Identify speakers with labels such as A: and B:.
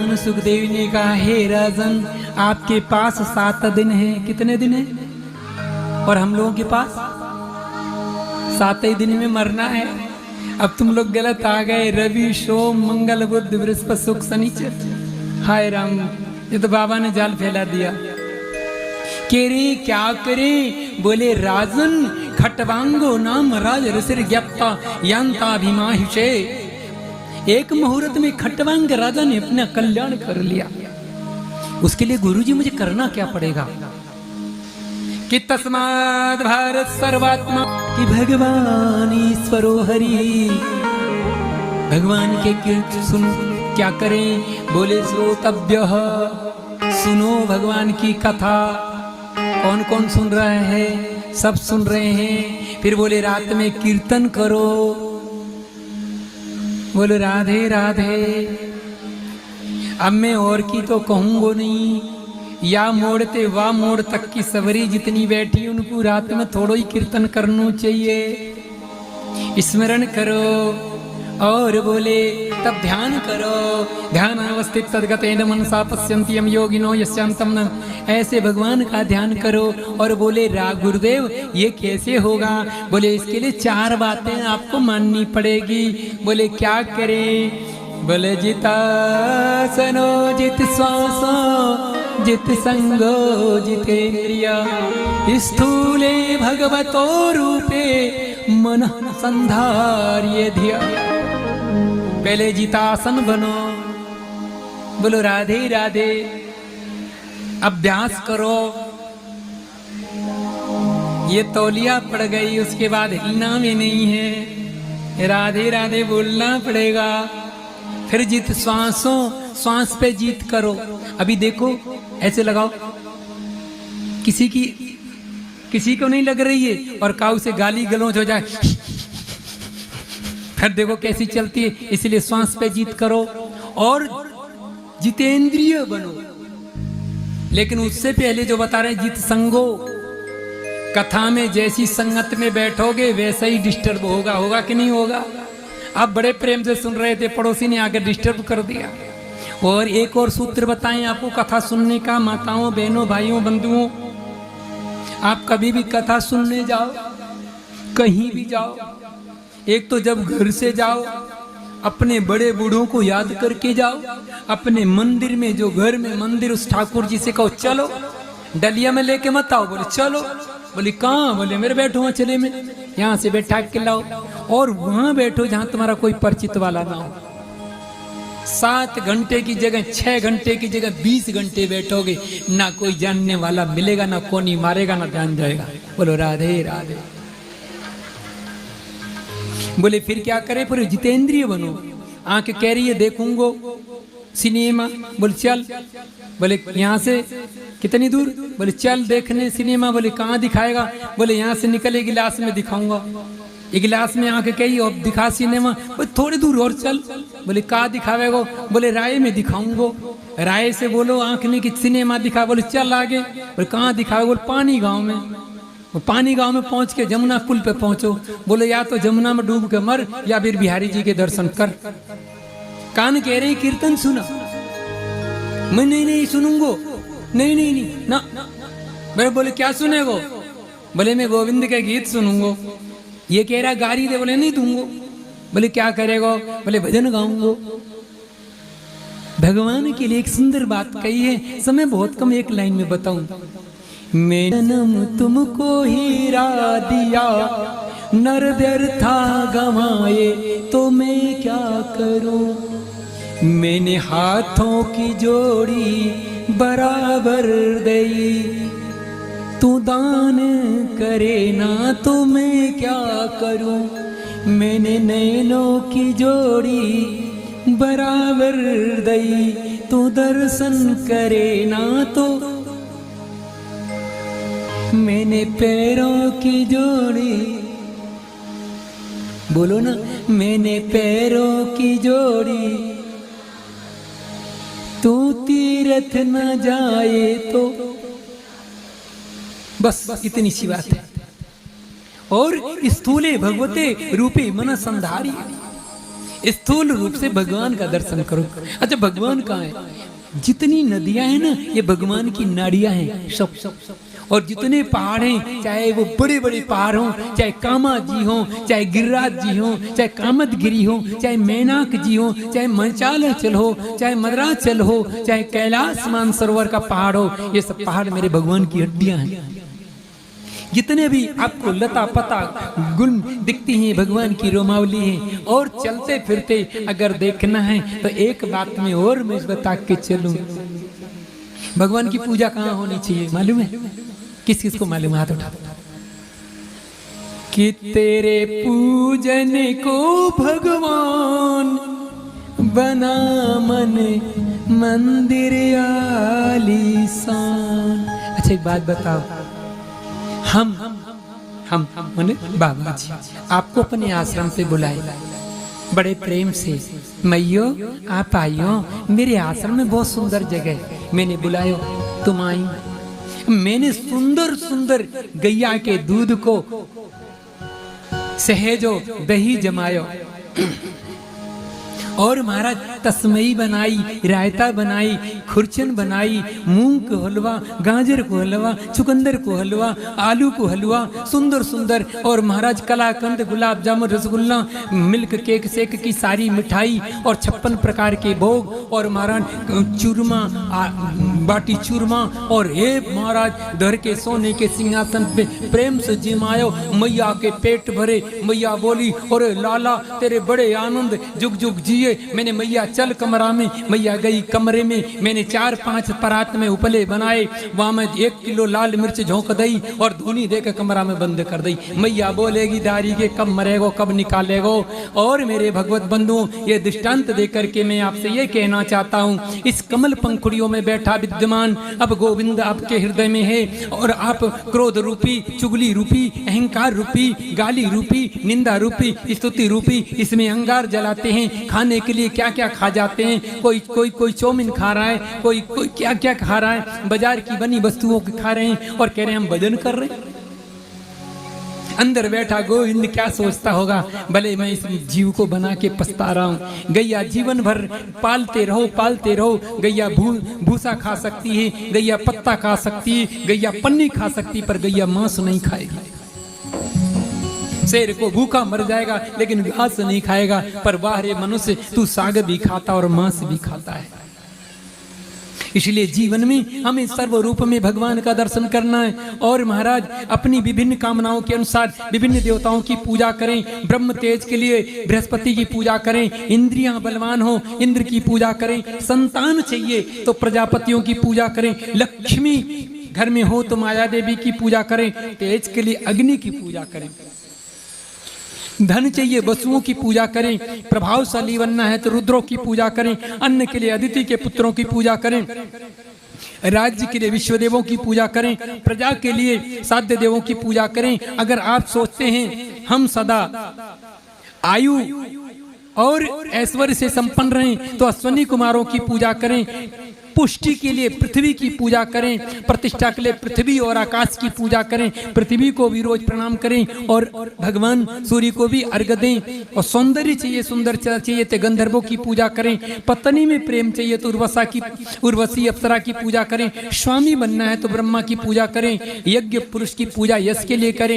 A: राजन सुखदेव ने कहा, हे राजन, आपके पास 7 दिन है। कितने दिन है? और हम लोगों के पास 7 ही दिन में मरना है। अब तुम लोग गलत आ गए। रवि, सोम, मंगल, बुध, बृहस्पति, शुक्र, शनिचर। हाय राम, ये तो बाबा ने जाल फैला दिया। के रे क्या करे? बोले राजन, खटवांगो नाम राज ऋषिर ज्ञप्ता यंताभिमाहिषे। एक मुहूर्त में खटवांग राजा ने अपना कल्याण कर लिया। उसके लिए गुरुजी मुझे करना क्या पड़ेगा? कि तस्माद् भारत सर्वात्मा, कि भगवान ईश्वरो हरि। भगवान के कीर्तन सुनो। क्या करें? बोले श्रोतव्य, सुनो भगवान की कथा। कौन कौन सुन रहा है? सब सुन रहे हैं। फिर बोले रात में कीर्तन करो। बोले राधे राधे। अब मैं और की तो कहूँगो नहीं। या मोड़ते वा मोड़ तक की सवरी जितनी बैठी उनको रात में थोड़ो ही कीर्तन करना चाहिए। स्मरण करो और बोले तब ध्यान करो। ध्यान अवस्थित तद्गतेन मनसा पश्यन्ति यम योगिनो यस्यांतम न। ऐसे भगवान का ध्यान करो। और बोले गुरुदेव ये कैसे होगा? बोले इसके लिए 4 बातें आपको माननी पड़ेगी। बोले क्या करें? बोले जितासनो, जित श्वासो, जित संगो, जितेन्द्रिया, स्थूले भगवतो रूपे मन संधार्य धिया। पहले जितासन बनो। बोलो राधे राधे। अभ्यास करो। ये तौलिया पड़ गई, उसके बाद हिलना भी नहीं है। राधे राधे बोलना पड़ेगा। फिर जित श्वासों, श्वास पे जीत करो। अभी देखो ऐसे लगाओ, किसी को नहीं लग रही है और काऊ से गाली गलौज हो जाए। फिर देखो कैसी चलती है। इसलिए श्वास पे जीत करो और जितेंद्रिय बनो। लेकिन उससे पहले जो बता रहे हैं जित संगो, कथा में जैसी संगत में बैठोगे वैसा ही डिस्टर्ब होगा। होगा कि नहीं होगा? आप बड़े प्रेम से सुन रहे थे, पड़ोसी ने आकर डिस्टर्ब कर दिया। और एक और सूत्र बताएं आपको कथा सुनने का। माताओं, बहनों, भाइयों, बंधुओं, आप कभी भी कथा सुनने जाओ, कहीं भी जाओ, एक तो जब घर से जाओ अपने बड़े बूढ़ों को याद करके जाओ। अपने मंदिर में, जो घर में मंदिर, उस ठाकुर जी से कहो चलो। डलिया में लेके मत आओ। बोले चलो। बोले कहाँ? बोले मेरे बैठो वहाँ चले में, यहाँ से बैठा के लाओ। और वहां बैठो जहां तुम्हारा कोई परिचित वाला ना हो। 7 घंटे की जगह 6 घंटे की जगह 20 घंटे बैठोगे, ना कोई जानने वाला मिलेगा, ना कोनी मारेगा, ना ध्यान जाएगा। बोलो राधे राधे। बोले फिर क्या करे? फिर जितेंद्रिय बनो। आंख कह रही है देखूंगो सिनेमा। बोले चल। बोले यहाँ से कितनी दूर? बोले चल देखने सिनेमा। बोले कहाँ दिखाएगा? बोले यहाँ से निकले गिलास में दिखाऊंगा। एक गिलास में आके कही अब दिखा सिनेमा। बोले थोड़ी दूर और चल। बोले कहाँ दिखावेगो? बोले राय में दिखाऊंगो। राय से बोलो आंख ने कि सिनेमा दिखा। बोले चल आगे। बोले कहाँ दिखाओ? बोले पानी गांव में। पानी गांव में पहुंच के जमुना पुल पे पहुंचो। बोले या तो जमुना में डूब के मर या फिर बिहारी जी के दर्शन कर। कान कह रहे कीर्तन सुना। मैं नहीं सुनूंगो। नहीं ना। मैं बोले क्या सुनेगो? बोले मैं गोविंद के गीत सुनूंगो। ये कह रहा गारी दे। बोले नहीं दूंगो। बोले क्या करेगो? बोले भजन गाऊंगो। भगवान के लिए एक सुंदर बात कही है, समय बहुत कम, एक लाइन में बताऊं। मैं जन्म तुमको हीरा दिया, नर व्यर्था गवाए तो मैं क्या करूं। मैंने हाथों की जोड़ी बराबर दई, तू दान करे ना तो मैं क्या करूं। मैंने नैनों की जोड़ी बराबर दई, तू दर्शन करे ना तो। मैंने पैरों की जोड़ी, बोलो ना, मैंने पैरों की जोड़ी, तू तीर्थ न जाए तो। बस इतनी सी बात है। और स्थूले भगवते रूपे मन संधारी, स्थूल रूप से भगवान का दर्शन करो। अच्छा, भगवान कहाँ है? जितनी नदियां हैं ना, ये भगवान की नाड़ियां हैं सब। और जितने पहाड़ हैं, चाहे वो बड़े बड़े पहाड़ हों, चाहे कामा जी हों, चाहे गिरिराज जी हों, चाहे कामतगिरी हो, चाहे मैनाक जी हो, चाहे मंचालाचल हो, चाहे मद्राचल हो, चाहे कैलाश मानसरोवर का पहाड़ हो, ये सब पहाड़ मेरे भगवान की हड्डियां हैं। जितने भी आपको लता पता गुण दिखती हैं, भगवान की रोमावली है। और चलते फिरते अगर देखना है तो एक बात में और मैं बता के चलूं, भगवान की पूजा कहाँ होनी चाहिए मालूम है? किस किस को मालूम? हाथ उठा। कि तेरे पूजन को भगवान बना मन मंदिर आलीशान। अच्छा, एक बात बताओ, हम माने बाबा जी आपको अपने आश्रम पे बुलाए बड़े प्रेम से, मैयो आप आइयो, मेरे आश्रम में बहुत सुंदर जगह है, मैंने बुलायो, तुम आई। मैंने सुंदर सुंदर गैया के दूध को सहेजो दही जमायो और महाराज तस्मई बनाई, रायता बनाई, खुरचन बनाई, मूंग को हलवा, गाजर को हलवा, चुकंदर को हलवा, आलू को हलवा, सुंदर सुंदर, और महाराज कलाकंद, गुलाब जामुन, रसगुल्ला, मिल्क केक, सेक की सारी मिठाई और 56 प्रकार के भोग, और महाराज चूरमा, बाटी चूरमा, और हे महाराज धर के सोने के सिंहासन पे प्रेम से जिमायो, मैया के पेट भरे। मैया बोली, और लाला तेरे बड़े आनंद, जुग जुग जिए। मैंने मैया चल कमरा में, मैया गई कमरे में, मैंने 4-5 परात में उपले बनाए, वहां में 1 किलो लाल मिर्च झोंक दई और धुनी देकर कमरा में बंद कर दी। मैया बोलेगी दारी के कब मरेगो, कब निकालेगो। और मेरे भगवत बंधुओं, ये दृष्टांत देकर के मैं आपसे ये कहना चाहता हूँ, इस कमल पंखुड़ियों में बैठा विद्यमान अब गोविंद आपके हृदय में है, और आप क्रोध रूपी, चुगली रूपी, अहंकार रूपी, गाली रूपी, निंदा रूपी, स्तुति रूपी इसमें अंगार जलाते हैं। खाने के लिए क्या क्या खा जाते हैं, कोई चौमिन खा रहा है, कोई क्या क्या खा रहा है, बाजार की बनी वस्तुओं को खा रहे हैं और कह रहे हैं हम भजन कर रहे हैं। अंदर बैठा गोविंद क्या सोचता होगा, भले मैं इस जीव को बना के पछता रहा हूँ। गैया जीवन भर पालते रहो। गैया भूसा खा सकती है, गैया पत्ता खा सकती है, गैया पन्नी खा सकती, पर गैया मांस नहीं खाएगी। शेर को भूखा मर जाएगा लेकिन घास नहीं खाएगा, पर वाह रे मनुष्य, तू साग भी खाता और मांस भी खाता है। इसलिए जीवन में हमें सर्व रूप में भगवान का दर्शन करना है। और महाराज अपनी विभिन्न कामनाओं के अनुसार विभिन्न देवताओं की पूजा करें। ब्रह्म तेज के लिए बृहस्पति की पूजा करें, इंद्रियां बलवान हो इंद्र की पूजा करें, संतान चाहिए तो प्रजापतियों की पूजा करें, लक्ष्मी घर में हो तो माया देवी की पूजा करें, तेज के लिए अग्नि की पूजा करें, धन चाहिए वसुओं की पूजा करें, प्रभावशाली बनना है तो रुद्रों की पूजा करें, अन्न के लिए अदिति के पुत्रों की पूजा करें, राज्य के लिए विश्वदेवों की पूजा करें, प्रजा के लिए साध्य देवों की पूजा करें। अगर आप सोचते हैं हम सदा आयु और ऐश्वर्य से संपन्न रहें तो अश्वनी कुमारों की पूजा करें, पुष्टि के लिए पृथ्वी की पूजा करें, प्रतिष्ठा के लिए पृथ्वी और आकाश की पूजा करें, पृथ्वी को भी रोज प्रणाम करें और भगवान सूर्य को भी अर्घ्य दें। और सौंदर्य चाहिए, सुंदर चाहिए तो गंधर्वों की पूजा करें, पत्नी में प्रेम चाहिए तो उर्वशी अप्सरा की पूजा करें, स्वामी बनना है तो ब्रह्मा की पूजा करें, यज्ञ पुरुष की पूजा यश के लिए करें।